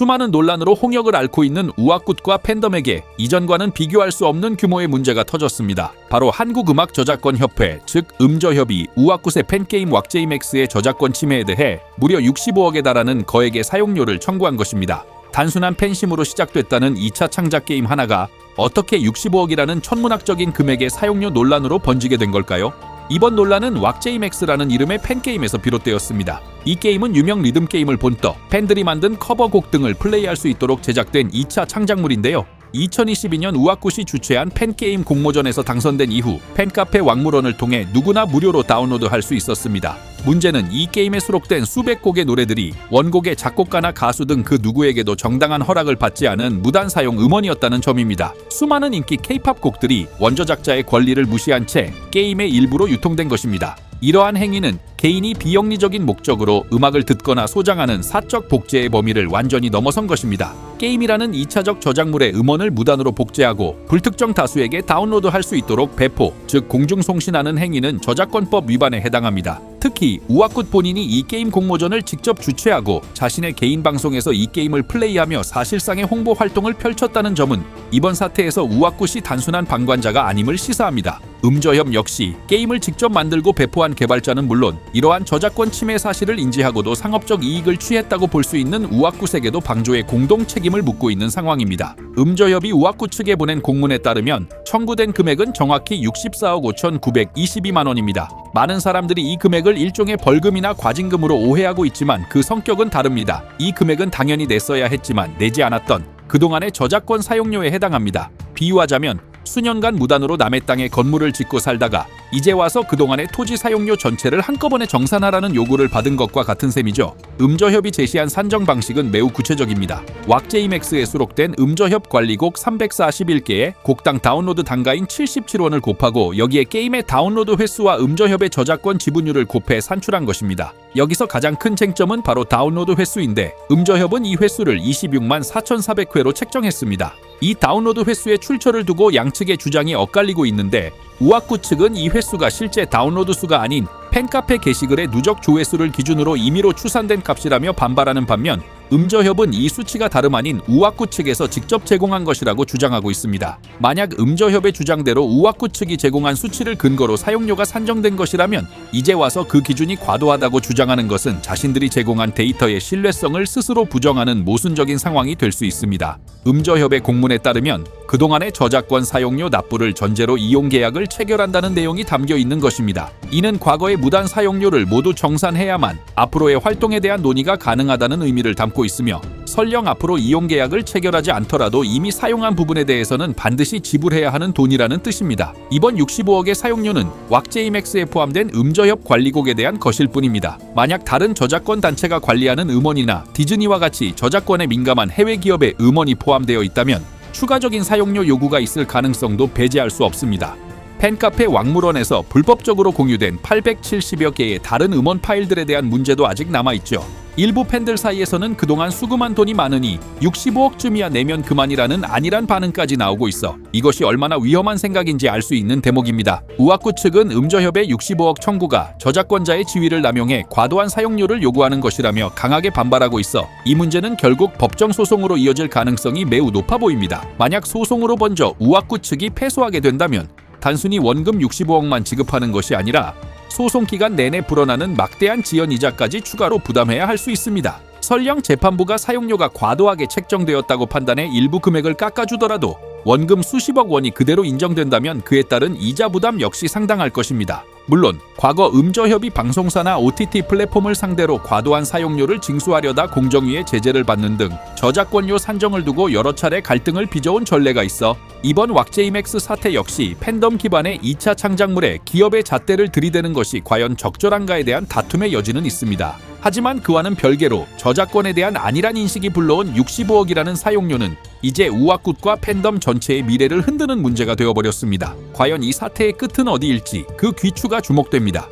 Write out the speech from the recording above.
수많은 논란으로 홍역을 앓고 있는 우아굿과 팬덤에게 이전과는 비교할 수 없는 규모의 문제가 터졌습니다. 바로 한국음악저작권협회, 즉 음저협이 우아굿의 팬게임 왁제이맥스의 저작권 침해에 대해 무려 65억에 달하는 거액의 사용료를 청구한 것입니다. 단순한 팬심으로 시작됐다는 2차 창작 게임 하나가 어떻게 65억이라는 천문학적인 금액의 사용료 논란으로 번지게 된 걸까요? 이번 논란은 왁제이맥스라는 이름의 팬게임에서 비롯되었습니다. 이 게임은 유명 리듬 게임을 본떠 팬들이 만든 커버곡 등을 플레이할 수 있도록 제작된 2차 창작물인데요. 2022년 우아굿이 주최한 팬게임 공모전에서 당선된 이후 팬카페 왕물원을 통해 누구나 무료로 다운로드할 수 있었습니다. 문제는 이 게임에 수록된 수백 곡의 노래들이 원곡의 작곡가나 가수 등 그 누구에게도 정당한 허락을 받지 않은 무단 사용 음원이었다는 점입니다. 수많은 인기 K-팝 곡들이 원저작자의 권리를 무시한 채 게임의 일부로 유통된 것입니다. 이러한 행위는 개인이 비영리적인 목적으로 음악을 듣거나 소장하는 사적 복제의 범위를 완전히 넘어선 것입니다. 게임이라는 2차적 저작물의 음원을 무단으로 복제하고 불특정 다수에게 다운로드할 수 있도록 배포, 즉 공중송신하는 행위는 저작권법 위반에 해당합니다. 특히 우아굿 본인이 이 게임 공모전을 직접 주최하고 자신의 개인 방송에서 이 게임을 플레이하며 사실상의 홍보 활동을 펼쳤다는 점은 이번 사태에서 우아굿이 단순한 방관자가 아님을 시사합니다. 음저협 역시 게임을 직접 만들고 배포한 개발자는 물론 이러한 저작권 침해 사실을 인지하고도 상업적 이익을 취했다고 볼 수 있는 우아굿에게도 방조의 공동 책임을 묻고 있는 상황입니다. 음저협이 우아굿 측에 보낸 공문에 따르면 청구된 금액은 정확히 64억 5,922만 원입니다. 많은 사람들이 이 금액을 일종의 벌금이나 과징금으로 오해하고 있지만 그 성격은 다릅니다. 이 금액은 당연히 냈어야 했지만 내지 않았던 그동안의 저작권 사용료에 해당합니다. 비유하자면 수년간 무단으로 남의 땅에 건물을 짓고 살다가 이제 와서 그동안의 토지 사용료 전체를 한꺼번에 정산하라는 요구를 받은 것과 같은 셈이죠. 음저협이 제시한 산정 방식은 매우 구체적입니다. 왁제이맥스에 수록된 음저협 관리곡 341개에 곡당 다운로드 단가인 77원을 곱하고 여기에 게임의 다운로드 횟수와 음저협의 저작권 지분율을 곱해 산출한 것입니다. 여기서 가장 큰 쟁점은 바로 다운로드 횟수인데 음저협은 이 횟수를 26만 4,400회로 책정했습니다. 이 다운로드 횟수의 출처를 두고 양측의 주장이 엇갈리고 있는데 우아굿 측은 이 횟수가 실제 다운로드 수가 아닌 팬카페 게시글의 누적 조회수를 기준으로 임의로 추산된 값이라며 반발하는 반면 음저협은 이 수치가 다름 아닌 우아굿 측에서 직접 제공한 것이라고 주장하고 있습니다. 만약 음저협의 주장대로 우아굿 측이 제공한 수치를 근거로 사용료가 산정된 것이라면 이제 와서 그 기준이 과도하다고 주장하는 것은 자신들이 제공한 데이터의 신뢰성을 스스로 부정하는 모순적인 상황이 될 수 있습니다. 음저협의 공문에 따르면 그동안의 저작권 사용료 납부를 전제로 이용 계약을 체결한다는 내용이 담겨 있는 것입니다. 이는 과거의 무단 사용료를 모두 정산해야만 앞으로의 활동에 대한 논의가 가능하다는 의미를 담고 있으며 설령 앞으로 이용 계약을 체결하지 않더라도 이미 사용한 부분에 대해서는 반드시 지불해야 하는 돈이라는 뜻입니다. 이번 65억의 사용료는 왁제이맥스에 포함된 음저협 관리곡에 대한 것일 뿐입니다. 만약 다른 저작권 단체가 관리하는 음원이나 디즈니와 같이 저작권에 민감한 해외 기업의 음원이 포함되어 있다면 추가적인 사용료 요구가 있을 가능성도 배제할 수 없습니다. 팬카페 왕물원에서 불법적으로 공유된 870여 개의 다른 음원 파일들에 대한 문제도 아직 남아있죠. 일부 팬들 사이에서는 그동안 수금한 돈이 많으니 65억쯤이야 내면 그만이라는 안일한 반응까지 나오고 있어 이것이 얼마나 위험한 생각인지 알 수 있는 대목입니다. 우아굿 측은 음저협의 65억 청구가 저작권자의 지위를 남용해 과도한 사용료를 요구하는 것이라며 강하게 반발하고 있어 이 문제는 결국 법정 소송으로 이어질 가능성이 매우 높아 보입니다. 만약 소송으로 번져 우아굿 측이 패소하게 된다면 단순히 원금 65억만 지급하는 것이 아니라 소송 기간 내내 불어나는 막대한 지연 이자까지 추가로 부담해야 할 수 있습니다. 설령 재판부가 사용료가 과도하게 책정되었다고 판단해 일부 금액을 깎아주더라도 원금 수십억 원이 그대로 인정된다면 그에 따른 이자 부담 역시 상당할 것입니다. 물론 과거 음저협이 방송사나 OTT 플랫폼을 상대로 과도한 사용료를 징수하려다 공정위의 제재를 받는 등 저작권료 산정을 두고 여러 차례 갈등을 빚어온 전례가 있어 이번 왁제이맥스 사태 역시 팬덤 기반의 2차 창작물에 기업의 잣대를 들이대는 것이 과연 적절한가에 대한 다툼의 여지는 있습니다. 하지만 그와는 별개로 저작권에 대한 안일한 인식이 불러온 65억이라는 사용료는 이제 우아굿과 팬덤 전체의 미래를 흔드는 문제가 되어버렸습니다. 과연 이 사태의 끝은 어디일지 그 귀추가 주목됩니다.